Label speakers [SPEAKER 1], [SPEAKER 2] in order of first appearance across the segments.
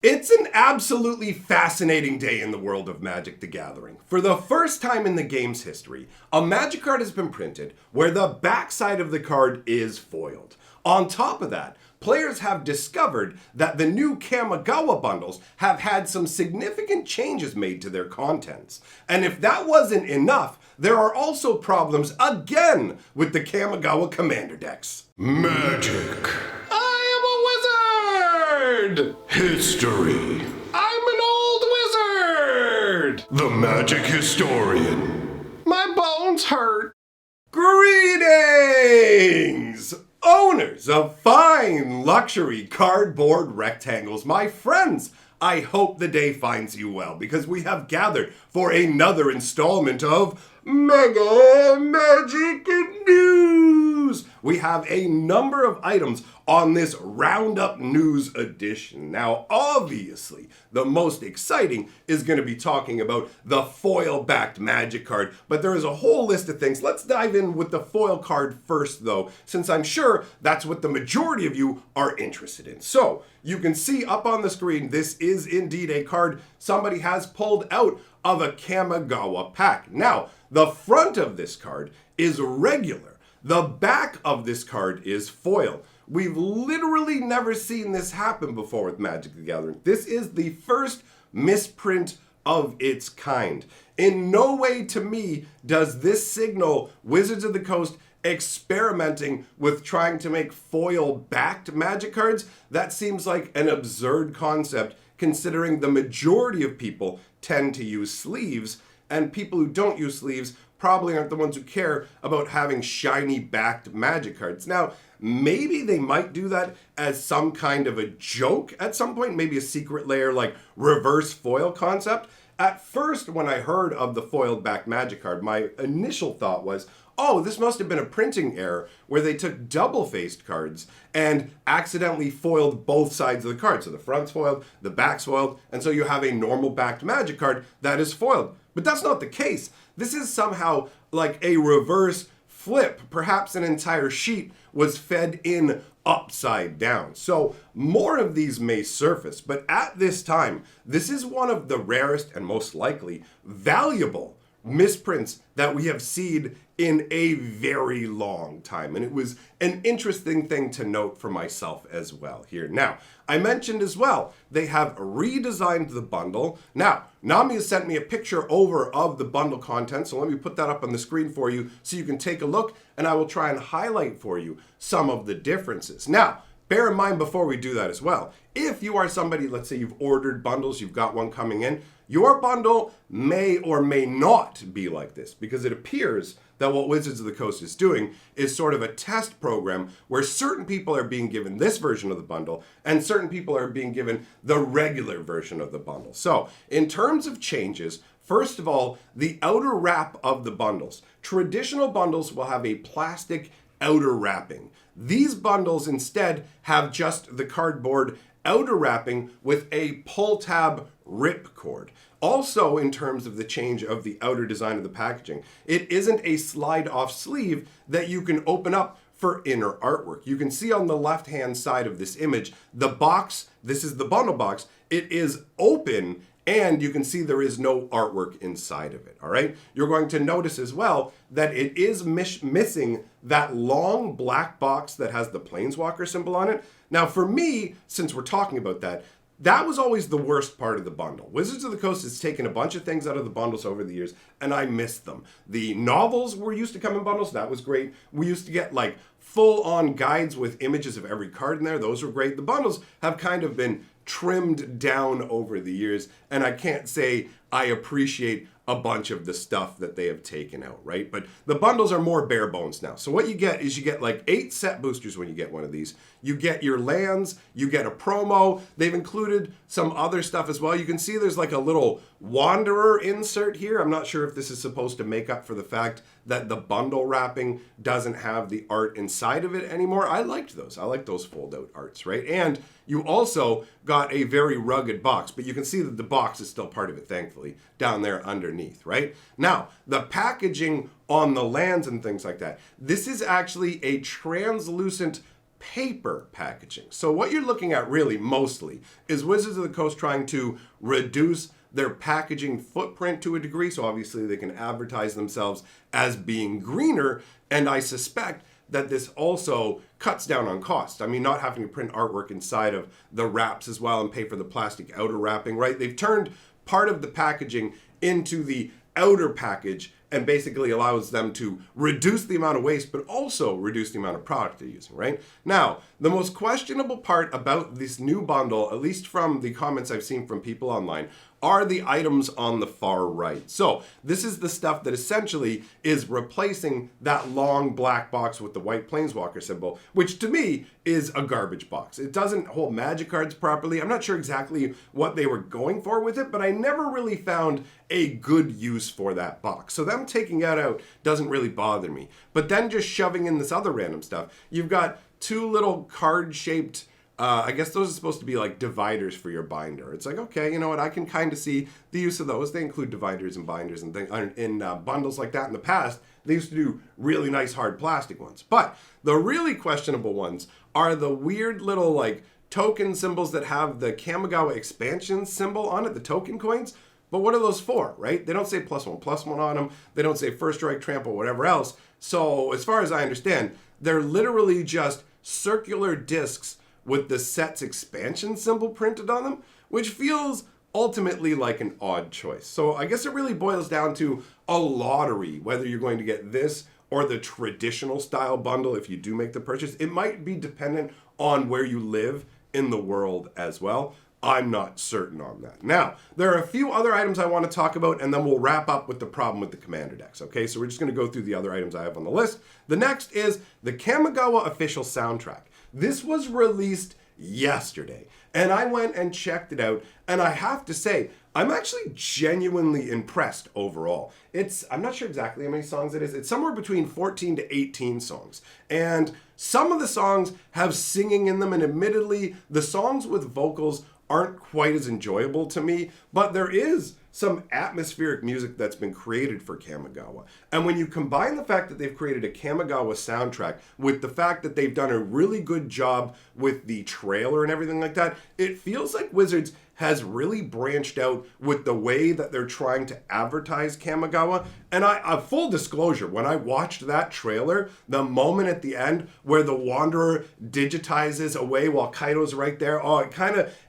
[SPEAKER 1] It's an absolutely fascinating day in the world of Magic the Gathering. For the first time in the game's history, a Magic card has been printed where the backside of the card is foiled. On top of that, players have discovered that the new Kamigawa bundles have had some significant changes made to their contents. And if that wasn't enough, there are also problems again with the Kamigawa commander decks.
[SPEAKER 2] Magic. History.
[SPEAKER 1] I'm an old wizard!
[SPEAKER 2] The Magic Historian.
[SPEAKER 1] My bones hurt. Greetings! Owners of fine luxury cardboard rectangles, my friends! I hope the day finds you well, because we have gathered for another installment of Mega Magic News! We have a number of items on this Roundup News edition. Now, obviously, the most exciting is going to be talking about the foil-backed Magic card, but there is a whole list of things. Let's dive in with the foil card first, though, since I'm sure that's what the majority of you are interested in. So, you can see up on the screen, this is indeed a card somebody has pulled out of a Kamigawa pack. Now, the front of this card is regular. The back of this card is foil. We've literally never seen this happen before with Magic the Gathering. This is the first misprint of its kind. In no way, to me, does this signal Wizards of the Coast experimenting with trying to make foil-backed Magic cards. That seems like an absurd concept, considering the majority of people tend to use sleeves, and people who don't use sleeves probably aren't the ones who care about having shiny backed Magic cards. Now, maybe they might do that as some kind of a joke at some point, maybe a secret layer like reverse foil concept. At first, when I heard of the foiled backed Magic card, my initial thought was, oh, this must have been a printing error where they took double-faced cards and accidentally foiled both sides of the card. So the front's foiled, the back's foiled, and so you have a normal backed Magic card that is foiled. But that's not the case. This is somehow like a reverse flip. Perhaps an entire sheet was fed in upside down. So more of these may surface, but at this time, this is one of the rarest and most likely valuable misprints that we have seen in a very long time. And it was an interesting thing to note for myself as well here. Now, I mentioned as well, they have redesigned the bundle. Now, Nami has sent me a picture over of the bundle content, so let me put that up on the screen for you so you can take a look, and I will try and highlight for you some of the differences. Now, bear in mind before we do that as well, if you are somebody, let's say you've ordered bundles, you've got one coming in, your bundle may or may not be like this, because it appears that what Wizards of the Coast is doing is sort of a test program where certain people are being given this version of the bundle and certain people are being given the regular version of the bundle. So, in terms of changes, first of all, the outer wrap of the bundles. Traditional bundles will have a plastic outer wrapping. These bundles instead have just the cardboard outer wrapping with a pull tab rip cord. Also, in terms of the change of the outer design of the packaging, it isn't a slide-off sleeve that you can open up for inner artwork. You can see on the left-hand side of this image, the box, this is the bundle box, it is open, and you can see there is no artwork inside of it, all right? You're going to notice as well that it is missing that long black box that has the Planeswalker symbol on it. Now, for me, since we're talking about that, that was always the worst part of the bundle. Wizards of the Coast has taken a bunch of things out of the bundles over the years, and I missed them. The novels were used to come in bundles. That was great. We used to get like full-on guides with images of every card in there. Those were great. The bundles have kind of been trimmed down over the years, and I can't say I appreciate a bunch of the stuff that they have taken out, right? But the bundles are more bare bones now. So what you get is you get like 8 set boosters when you get one of these. You get your lands, you get a promo. They've included some other stuff as well. You can see there's like a little Wanderer insert here. I'm not sure if this is supposed to make up for the fact that the bundle wrapping doesn't have the art inside of it anymore. I liked those. I like those fold-out arts, right? And you also got a very rugged box, but you can see that the box is still part of it, thankfully, down there underneath, right? Now, the packaging on the lands and things like that, this is actually a translucent paper packaging. So what you're looking at really mostly is Wizards of the Coast trying to reduce their packaging footprint to a degree, so obviously they can advertise themselves as being greener, and I suspect that this also cuts down on cost. I mean, not having to print artwork inside of the wraps as well and pay for the plastic outer wrapping, right? They've turned part of the packaging into the outer package and basically allows them to reduce the amount of waste, but also reduce the amount of product they're using, right? Now, the most questionable part about this new bundle, at least from the comments I've seen from people online, are the items on the far right. So this is the stuff that essentially is replacing that long black box with the white Planeswalker symbol, which to me is a garbage box. It doesn't hold magic cards properly. I'm not sure exactly what they were going for with it, but I never really found a good use for that box. So them taking that out doesn't really bother me. But then just shoving in this other random stuff, you've got two little card-shaped I guess those are supposed to be like dividers for your binder. It's like, okay, you know what? I can kind of see the use of those. They include dividers and binders and things in bundles like that in the past. They used to do really nice hard plastic ones. But the really questionable ones are the weird little like token symbols that have the Kamigawa expansion symbol on it, the token coins. But what are those for, right? They don't say +1/+1 on them. They don't say first strike, trample, whatever else. So as far as I understand, they're literally just circular discs with the set's expansion symbol printed on them, which feels ultimately like an odd choice. So I guess it really boils down to a lottery, whether you're going to get this or the traditional style bundle if you do make the purchase. It might be dependent on where you live in the world as well. I'm not certain on that. Now, there are a few other items I want to talk about, and then we'll wrap up with the problem with the commander decks, okay? So we're just going to go through the other items I have on the list. The next is the Kamigawa official soundtrack. This was released yesterday, and I went and checked it out, and I have to say, I'm actually genuinely impressed overall. I'm not sure exactly how many songs it is. It's somewhere between 14 to 18 songs, and some of the songs have singing in them, and admittedly, the songs with vocals aren't quite as enjoyable to me, but there is some atmospheric music that's been created for Kamigawa. And when you combine the fact that they've created a Kamigawa soundtrack with the fact that they've done a really good job with the trailer and everything like that, it feels like Wizards has really branched out with the way that they're trying to advertise Kamigawa. And full disclosure, when I watched that trailer, the moment at the end where the Wanderer digitizes away while Kaido's right there,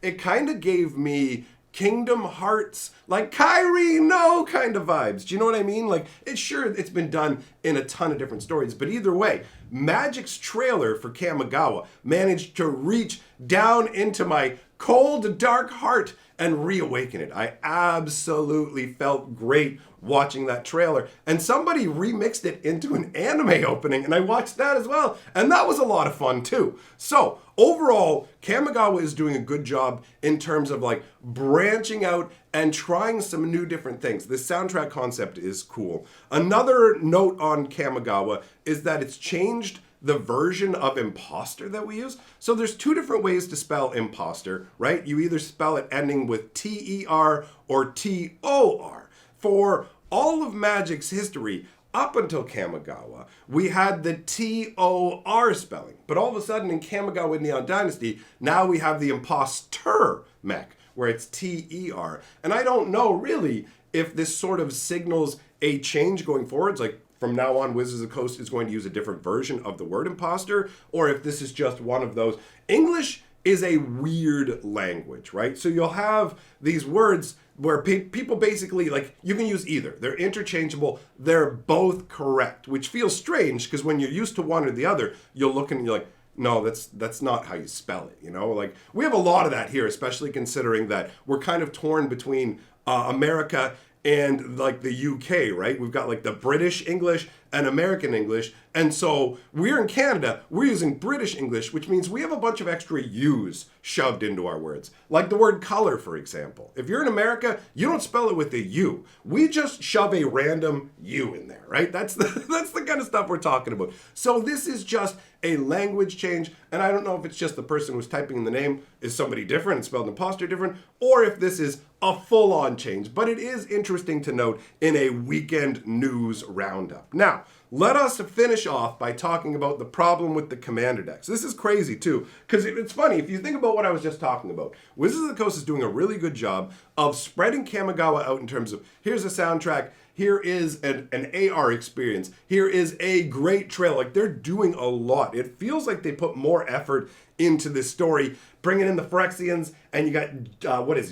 [SPEAKER 1] it kind of gave me Kingdom Hearts, like Kyrie, no kind of vibes. Do you know what I mean? Like, it's been done in a ton of different stories, but either way, Magic's trailer for Kamigawa managed to reach down into my cold, dark heart and reawaken it. I absolutely felt great watching that trailer, and somebody remixed it into an anime opening, and I watched that as well, and that was a lot of fun too. So overall, Kamigawa is doing a good job in terms of like branching out and trying some new different things. This soundtrack concept is cool. Another note on Kamigawa is that it's changed the version of imposter that we use. So there's two different ways to spell imposter, right? You either spell it ending with T-E-R or T-O-R. For all of Magic's history, up until Kamigawa, we had the T-O-R spelling. But all of a sudden in Kamigawa Neon Dynasty, now we have the imposter mech, where it's T-E-R. And I don't know really if this sort of signals a change going forwards, like from now on, Wizards of the Coast is going to use a different version of the word imposter, or if this is just one of those. English is a weird language, right? So you'll have these words where people basically, like, you can use either. They're interchangeable. They're both correct, which feels strange because when you're used to one or the other, you'll look and you're like, no, that's not how you spell it, you know? Like, we have a lot of that here, especially considering that we're kind of torn between America and like the UK, right? We've got like the British English and American English. And so we're in Canada, we're using British English, which means we have a bunch of extra U's shoved into our words. Like the word color, for example. If you're in America, you don't spell it with a U. We just shove a random U in there, right? That's the kind of stuff we're talking about. So this is just a language change, and I don't know if it's just the person who's typing in the name is somebody different and spelled imposter different, or if this is a full-on change. But it is interesting to note in a weekend news roundup. Now, let us finish off by talking about the problem with the commander decks. This is crazy too, because it's funny, if you think about what I was just talking about, Wizards of the Coast is doing a really good job of spreading Kamigawa out in terms of, here's a soundtrack, here is an AR experience, here is a great trail. Like, they're doing a lot. It feels like they put more effort into this story, bringing in the Phyrexians, and you got,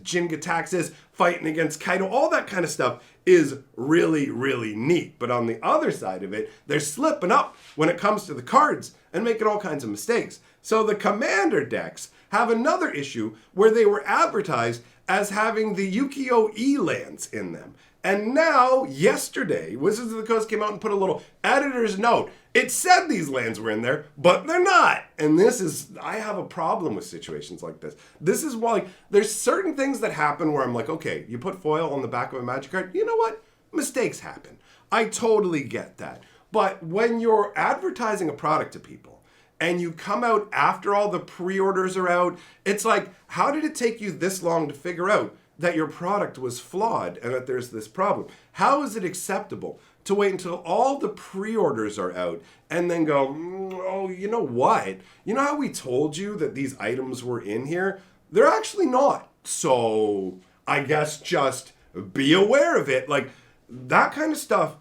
[SPEAKER 1] Jin Gitaxias fighting against Kaido. All that kind of stuff is really, really neat. But on the other side of it, they're slipping up when it comes to the cards and making all kinds of mistakes. So the commander decks have another issue where they were advertised as having the Ukiyo-e lands in them. And now, yesterday, Wizards of the Coast came out and put a little editor's note. It said these lands were in there, but they're not. And I have a problem with situations like this. This is why, there's certain things that happen where I'm like, okay, you put foil on the back of a Magic card, you know what? Mistakes happen. I totally get that. But when you're advertising a product to people, and you come out after all the pre-orders are out, it's like, how did it take you this long to figure out that your product was flawed and that there's this problem? How is it acceptable to wait until all the pre-orders are out and then go, oh, you know what? You know how we told you that these items were in here? They're actually not. So I guess just be aware of it. Like, that kind of stuff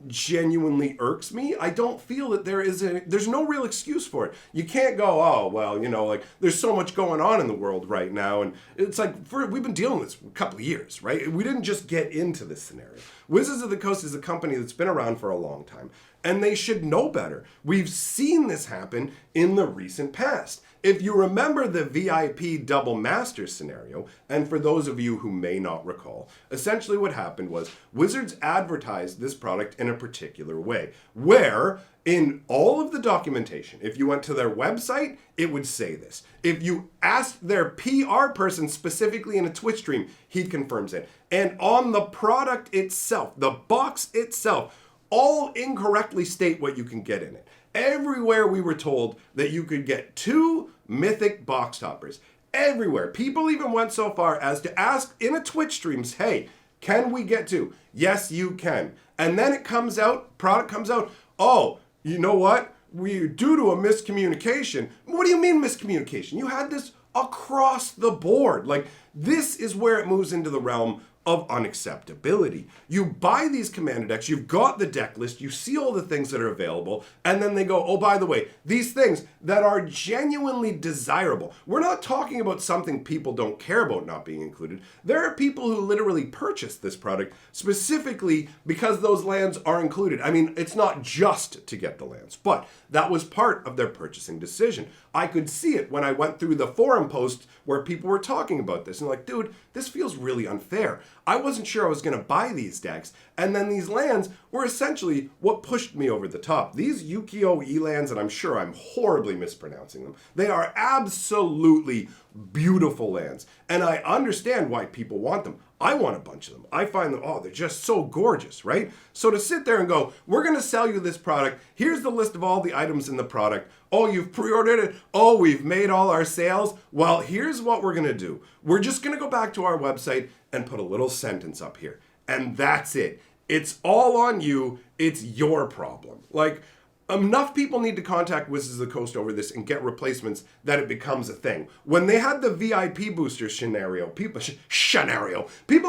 [SPEAKER 1] genuinely irks me. I don't feel that there's no real excuse for it. You can't go, oh, well, like, there's so much going on in the world right now, and it's like, we've been dealing with this for a couple of years, right? We didn't just get into this scenario. Wizards of the Coast is a company that's been around for a long time, and they should know better. We've seen this happen in the recent past. If you remember the VIP Double Master scenario, and for those of you who may not recall, essentially what happened was Wizards advertised this product in a particular way, where in all of the documentation, if you went to their website, it would say this. If you asked their PR person specifically in a Twitch stream, he confirms it. And on the product itself, the box itself, all incorrectly state what you can get in it. Everywhere we were told that you could get 2 mythic box toppers. Everywhere. People even went so far as to ask in a Twitch streams, hey, can we get 2? Yes, you can. And then it comes out, product comes out, oh, you know what? Due to a miscommunication. What do you mean miscommunication? You had this across the board. Like, this is where it moves into the realm of unacceptability. You buy these commander decks, you've got the deck list, you see all the things that are available, and then they go, oh, by the way, these things that are genuinely desirable. We're not talking about something people don't care about not being included. There are people who literally purchase this product specifically because those lands are included. I mean, it's not just to get the lands, but that was part of their purchasing decision. I could see it when I went through the forum posts where people were talking about this and like, dude, this feels really unfair. I wasn't sure I was going to buy these decks, and then these lands were essentially what pushed me over the top. These Ukiyo-e lands, and I'm sure I'm horribly mispronouncing them, they are absolutely beautiful lands, and I understand why people want them. I want a bunch of them. I find them, oh, they're just so gorgeous, right? So to sit there and go, we're going to sell you this product. Here's the list of all the items in the product. Oh, you've pre-ordered it. Oh, we've made all our sales. Well, here's what we're going to do. We're just going to go back to our website and put a little sentence up here. And that's it. It's all on you. It's your problem. Like, enough people need to contact Wizards of the Coast over this and get replacements that it becomes a thing. When they had the VIP booster scenario, people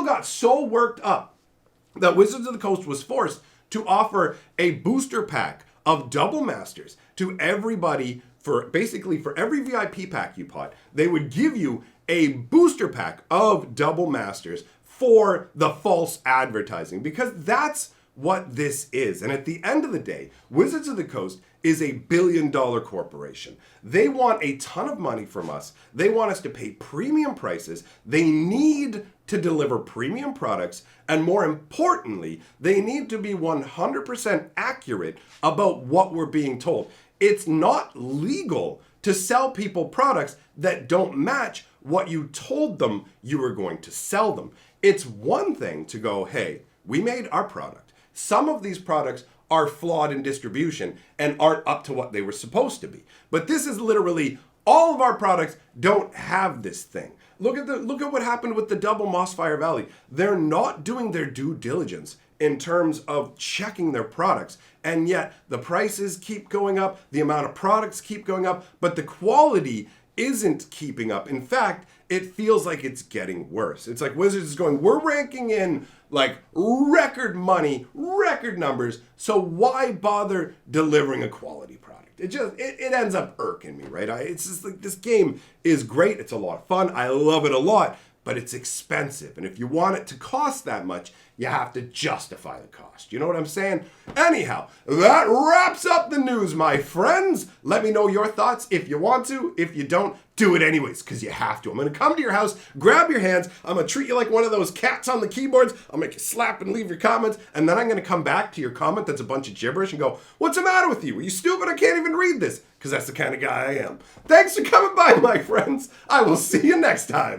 [SPEAKER 1] got so worked up that Wizards of the Coast was forced to offer a booster pack of Double Masters to everybody for every VIP pack you bought. They would give you a booster pack of Double Masters for the false advertising, because that's what this is. And at the end of the day, Wizards of the Coast is a billion-dollar corporation. They want a ton of money from us. They want us to pay premium prices. They need to deliver premium products. And more importantly, they need to be 100% accurate about what we're being told. It's not legal to sell people products that don't match what you told them you were going to sell them. It's one thing to go, hey, we made our product. Some of these products are flawed in distribution and aren't up to what they were supposed to be. But this is literally all of our products don't have this thing. Look at what happened with the double Mossfire Valley. They're not doing their due diligence in terms of checking their products. And yet the prices keep going up, the amount of products keep going up, but the quality isn't keeping up. In fact, it feels like it's getting worse. It's like Wizards is going, we're ranking in like record money, record numbers, so why bother delivering a quality product? It ends up irking me, right? It's just like, this game is great, it's a lot of fun, I love it a lot, but it's expensive. And if you want it to cost that much, you have to justify the cost. You know what I'm saying? Anyhow, that wraps up the news, my friends. Let me know your thoughts if you want to. If you don't, do it anyways, because you have to. I'm going to come to your house, grab your hands. I'm going to treat you like one of those cats on the keyboards. I'll make you slap and leave your comments. And then I'm going to come back to your comment that's a bunch of gibberish and go, what's the matter with you? Are you stupid? I can't even read this. Because that's the kind of guy I am. Thanks for coming by, my friends. I will see you next time.